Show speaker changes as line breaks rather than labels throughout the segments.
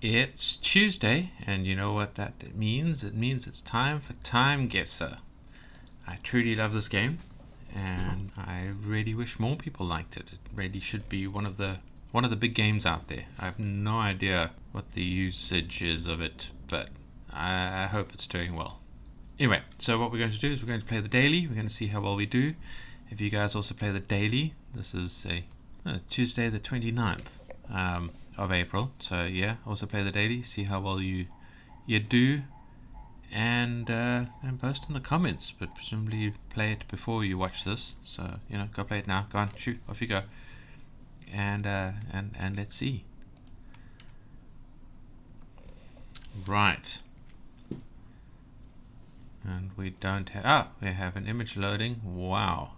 It's Tuesday, and you know what that means? It means it's time for Timeguessr. I truly love this game, and I really wish more people liked it. It really should be one of the big games out there. I have no idea what the usage is of it, but I hope it's doing well. Anyway, so what we're going to do is we're going to play the daily. We're going to see how well we do. If you guys also play the daily, this is Tuesday the 29th of April. So yeah, also play the daily. See how well you do, and post in the comments. But presumably you play it before you watch this. So go play it now. Go on, shoot, off you go. And let's see. Right. And we don't have. We have an image loading. Wow.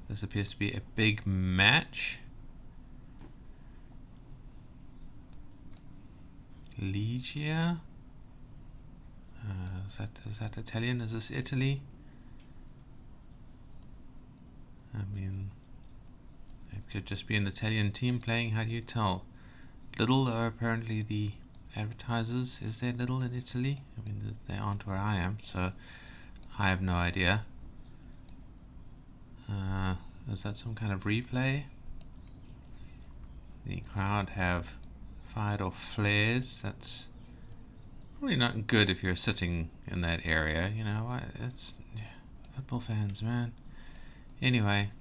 This appears to be a big match. Ligia. Is that Italian? Is this Italy? I mean, it could just be an Italian team playing. How do you tell? Lidl are apparently the advertisers. Is there Lidl in Italy? I mean, they aren't where I am, so I have no idea. Is that some kind of replay? The crowd have fired off flares. That's probably not good if you're sitting in that area. It's football fans, man. Anyway,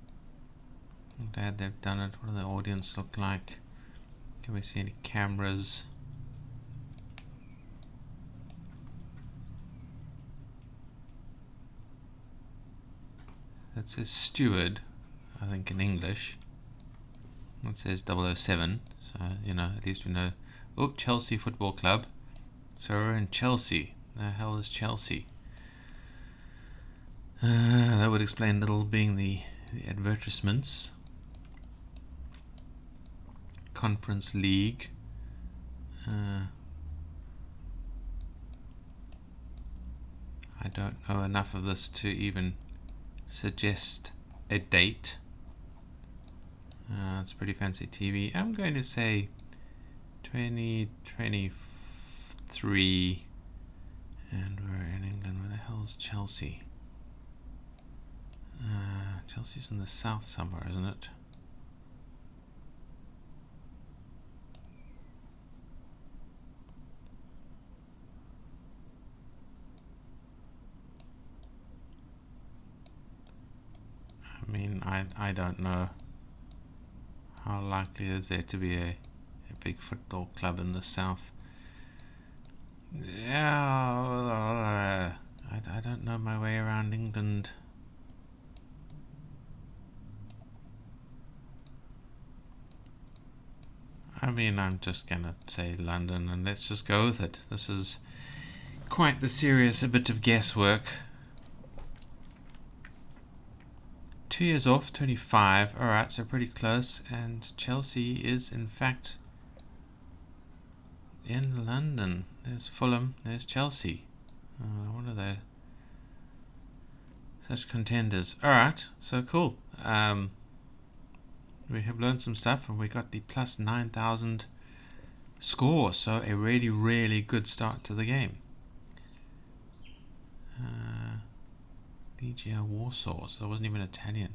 I'm glad they've done it. What do the audience look like? Can we see any cameras? That says steward, I think, in English. It says 007, so at least we know. Oh, Chelsea Football Club. So we're in Chelsea. The hell is Chelsea? That would explain Little being the advertisements. Conference League. I don't know enough of this to even suggest a date. It's pretty fancy TV. I'm going to say 2023, and we're in England. Where the hell's Chelsea? Chelsea's in the south somewhere, isn't it? I mean, I don't know. How likely is there to be a big football club in the south? Yeah, I don't know my way around England. I mean, I'm just gonna say London, and let's just go with it. This is quite the serious bit of guesswork. 2 years off, 25. Alright, so pretty close. And Chelsea is, in fact, in London. There's Fulham, there's Chelsea. What are they? Such contenders. Alright, so cool. We have learned some stuff, and we got the plus 9,000 score. So a really, really good start to the game. Legia Warsaw, so it wasn't even Italian.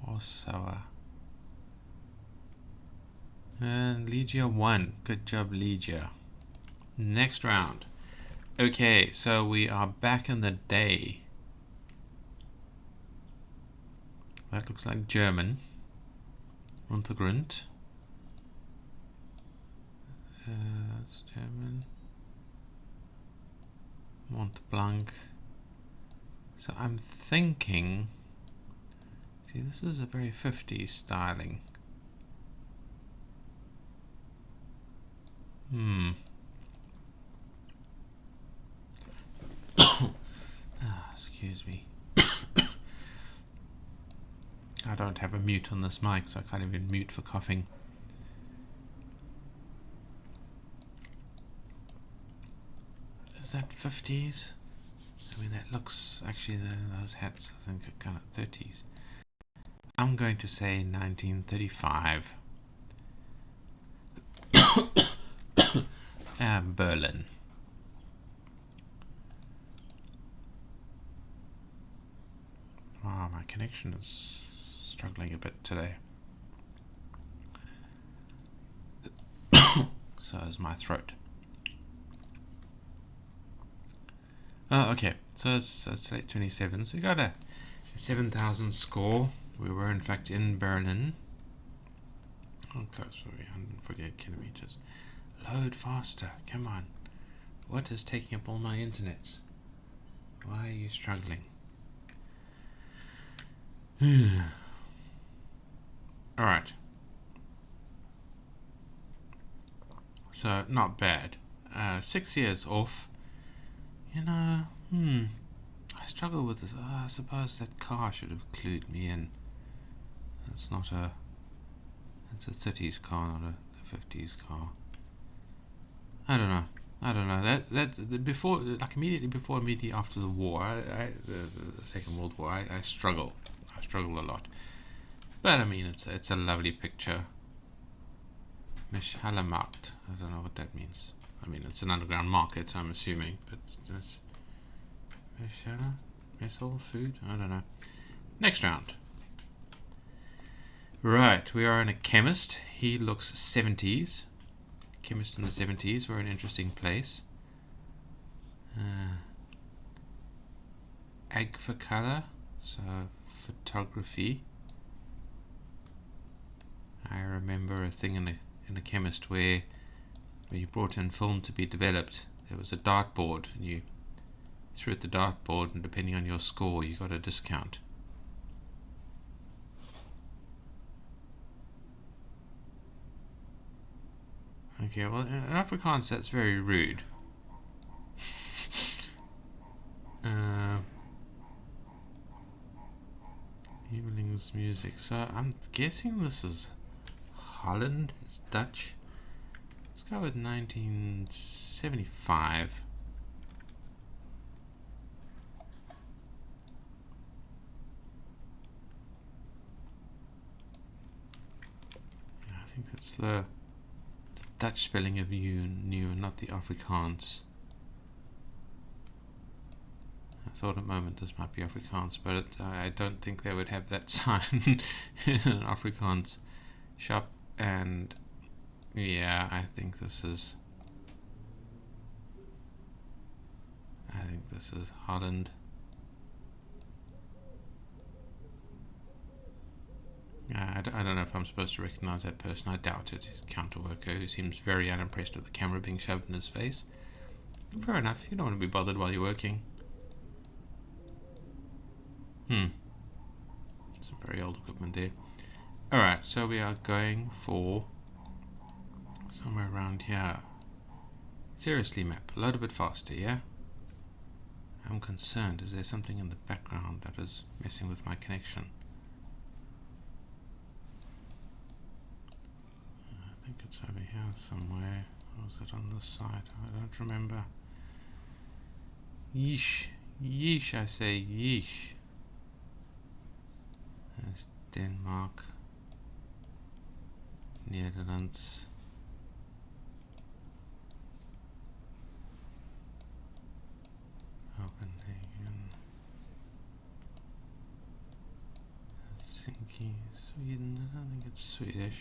Warsaw. And Legia won. Good job, Legia. Next round. Okay, so we are back in the day. That looks like German. Untergrund. That's German. Mont Blanc. So I'm thinking, see, this is a very 50s styling. Excuse me. I don't have a mute on this mic, so I can't even mute for coughing. Is that 50s? I mean, that looks, actually, those hats, I think, are kind of 30s. I'm going to say 1935. Berlin. Oh, my connection is struggling a bit today. So is my throat. Oh, okay. So it's late 27. So we got a 7,000 score. We were in fact in Berlin. How close were we? 148 kilometers. Load faster. Come on. What is taking up all my internets? Why are you struggling? Alright. So, not bad. 6 years off. You know, I struggle with this. I suppose that car should have clued me in. It's a 30s car, not a 50s car. I don't know. That before, like immediately after the war, the Second World War, I struggle a lot. But I mean, it's a lovely picture. Mischalamarkt. I don't know what that means. I mean, it's an underground market, I'm assuming, but it's Mischala, Messel, food. I don't know. Next round. Right, we are in a chemist. He looks 70s. Chemist in the 70s were an interesting place. Ag for color, so photography. I remember a thing in a chemist where you brought in film to be developed. There was a dartboard, and you threw at the dartboard, and depending on your score, you got a discount. Okay, well, in Afrikaans that's very rude. Eveling's music. So I'm guessing this is Holland. It's Dutch. Let's go with 1975. Yeah, I think that's the Dutch spelling of you, not the Afrikaans. I thought at the moment this might be Afrikaans, but I don't think they would have that sign in an Afrikaans shop. And yeah, I think this is Holland. I don't know if I'm supposed to recognize that person. I doubt it. He's a counter worker who seems very unimpressed with the camera being shoved in his face. Fair enough. You don't want to be bothered while you're working. Some very old equipment there. Alright, so we are going for somewhere around here. Seriously, map. Load a bit faster, yeah? I'm concerned. Is there something in the background that is messing with my connection? I think it's over here somewhere. Or was it on this side? I don't remember. Yeesh. Yeesh, I say yeesh. There's Denmark. Netherlands. Copenhagen. Helsinki. Sweden. I don't think it's Swedish.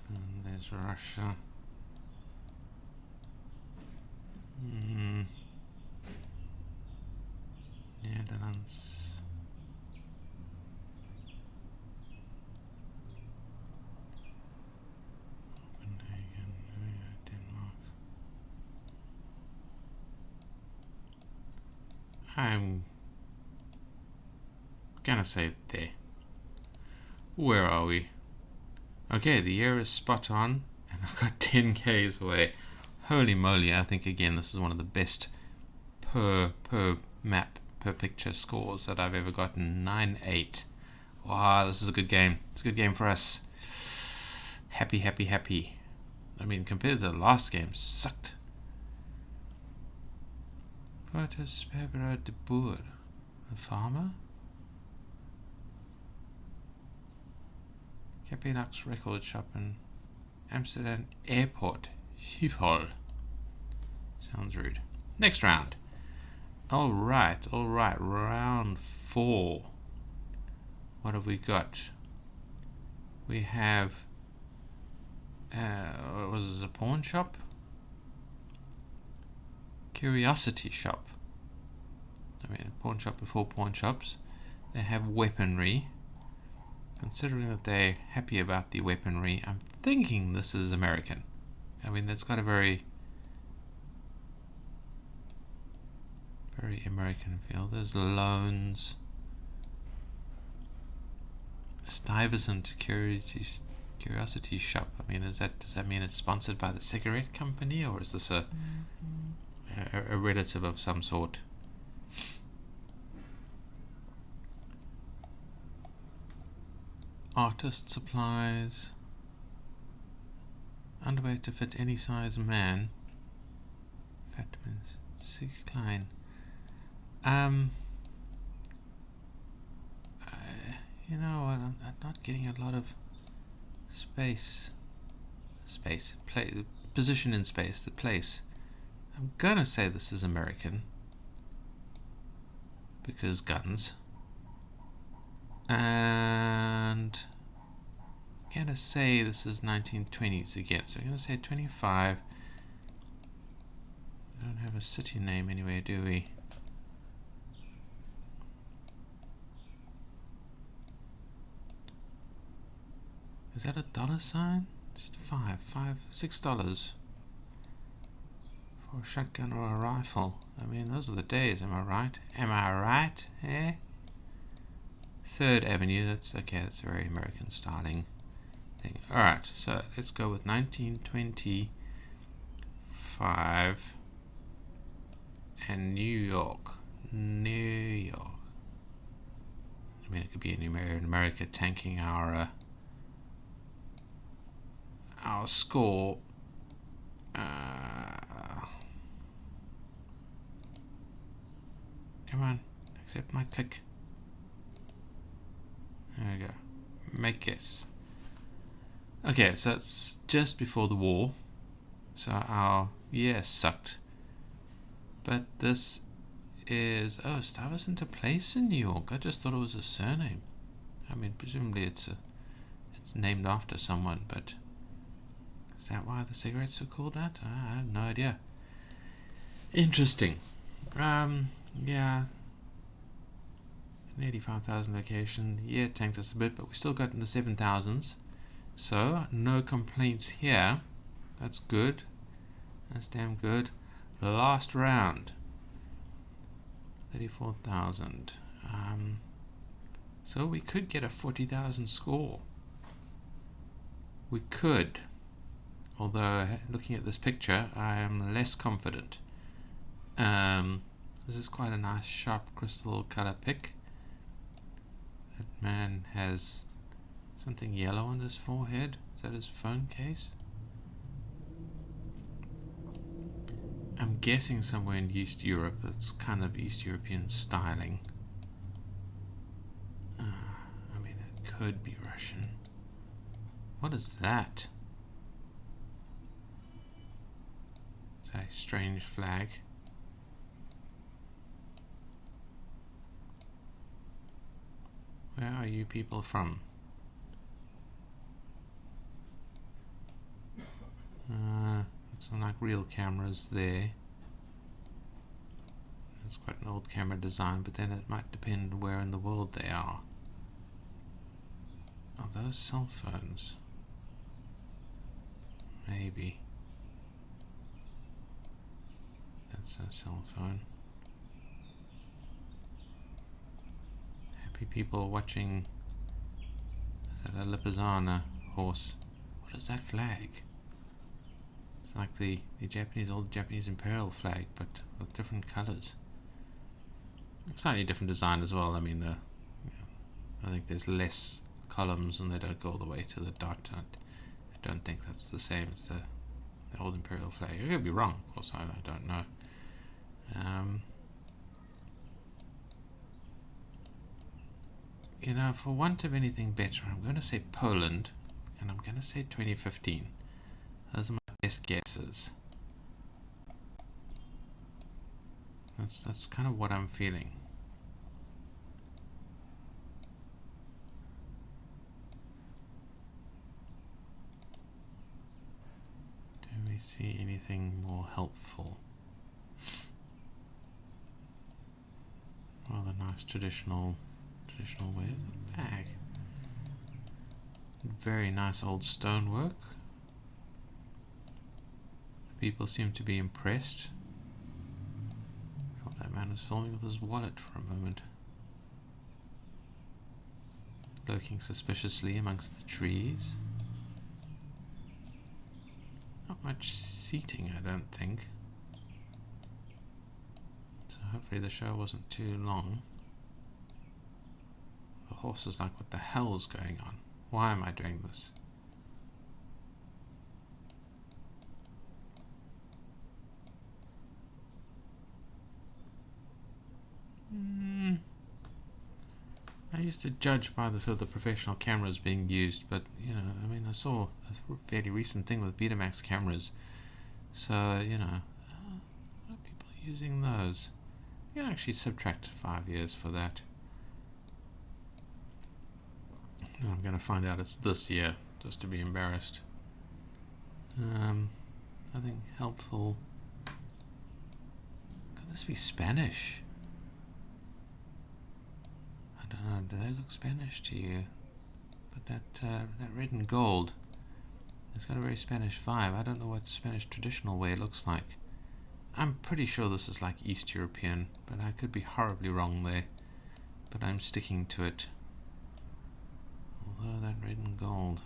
And there's Russia. Netherlands. Copenhagen. Denmark. I'm gonna say it there. Where are we? Okay, the year is spot on, and I've got 10 Ks away. Holy moly, I think again this is one of the best per map, per picture scores that I've ever gotten. 9-8. Wow, this is a good game. It's a good game for us. Happy, happy, happy. I mean, compared to the last game, sucked. Portus Pebra de Boer. A farmer? Capelux record shop in Amsterdam Airport. Schiphol. Sounds rude. Next round. Alright. Round 4. What have we got? We have... what was this, a pawn shop? Curiosity shop. I mean, a pawn shop before pawn shops. They have weaponry. Considering that they're happy about the weaponry, I'm thinking this is American. I mean, that's got a very American feel. There's loans. Stuyvesant Curiosity Shop. I mean, does that mean it's sponsored by the cigarette company, or is this a relative of some sort? Artist supplies. Underwear to fit any size man. Fatmans. 6 Klein. You know what? I'm not getting a lot of space. Position in space. The place. I'm gonna say this is American because guns. And I'm gonna say this is 1920s again. So I'm gonna say 25. We don't have a city name anywhere, do we? Is that a dollar sign? Just $6 for a shotgun or a rifle. I mean, those are the days. Am I right? Eh? 3rd Avenue. That's okay. That's a very American styling thing. All right. So let's go with 1925 and New York. I mean, it could be in America tanking our score. Come on, accept my click. There we go. Make guess. Okay, so it's just before the war. So our year sucked. But this is... Oh, Stuyvesant a place in New York. I just thought it was a surname. I mean, presumably it's named after someone, but... Is that why the cigarettes are called that? I have no idea. Interesting. Yeah. An 85,000 location. Yeah, it tanked us a bit, but we still got in the 7,000s. So, no complaints here. That's good. That's damn good. Last round. 34,000. So we could get a 40,000 score. We could. Although, looking at this picture, I am less confident. This is quite a nice, sharp crystal color pick. That man has something yellow on his forehead. Is that his phone case? I'm guessing somewhere in East Europe. It's kind of East European styling. I mean, it could be Russian. What is that? It's a strange flag. Where are you people from? Some like real cameras there. It's quite an old camera design, but then it might depend where in the world they are. Are those cell phones? Maybe. That's a cell phone. Happy people watching. Is that a Lipizzaner horse? What is that flag? It's like the old Japanese imperial flag, but with different colors. Slightly different design as well. I mean, I think there's less columns and they don't go all the way to the dot. I don't think that's the same as the old imperial flag. I could be wrong, of course. I don't know. You know, for want of anything better, I'm going to say Poland, and I'm going to say 2015. Those are my best guesses. That's kind of what I'm feeling. Do we see anything more helpful? Rather nice traditional way. The bag. Very nice old stonework. People seem to be impressed. I thought that man was filming with his wallet for a moment. Lurking suspiciously amongst the trees. Not much seating, I don't think. So hopefully the show wasn't too long. The horse is like, what the hell is going on? Why am I doing this? I used to judge by the sort of the professional cameras being used, but you know, I mean, I saw a fairly recent thing with Betamax cameras, so you know, a lot of people are using those. You can actually subtract 5 years for that. I'm going to find out it's this year, just to be embarrassed. Nothing helpful. Could this be Spanish? I don't know, do they look Spanish to you? But that red and gold, it's got a very Spanish vibe. I don't know what Spanish traditional way looks like. I'm pretty sure this is like East European, but I could be horribly wrong there. But I'm sticking to it. Although that red and gold.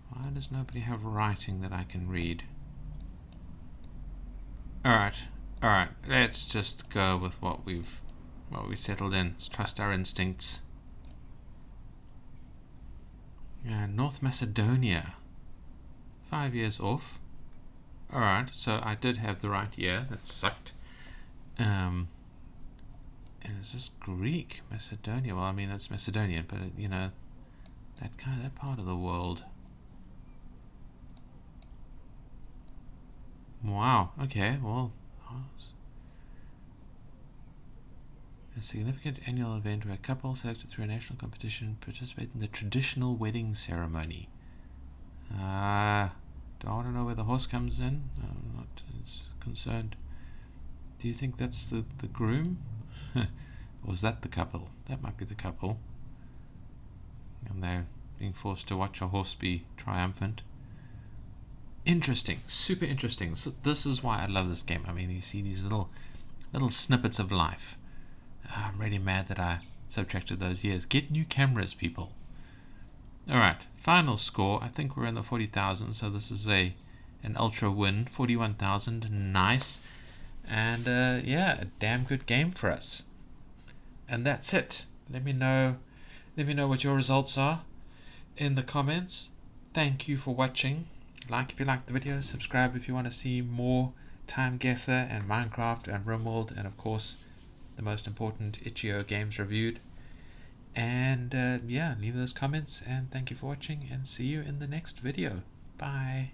Why does nobody have writing that I can read? Alright, let's just go with what we settled in. Let's trust our instincts. North Macedonia. 5 years off. Alright, so I did have the right year. That sucked. And it's just Greek, Macedonia. Well, I mean, it's Macedonian, but you know, that part of the world. Wow. Okay. Well, a significant annual event where couples selected through a national competition participate in the traditional wedding ceremony. Do I want to know where the horse comes in? I'm not as concerned. Do you think that's the groom? Or is that the couple? That might be the couple. And they're being forced to watch a horse be triumphant. Interesting, super interesting. So this is why I love this game. I mean, you see these little snippets of life. I'm really mad that I subtracted those years. Get new cameras, people. Alright, final score. I think we're in the 40,000, so this is an ultra win. 41,000, nice. And yeah, a damn good game for us. And that's it. Let me know what your results are in the comments. Thank you for watching. Like if you liked the video, subscribe if you want to see more Timeguessr and Minecraft and RimWorld, and of course the most important itch.io games reviewed. And yeah, leave those comments, and thank you for watching, and see you in the next video. Bye.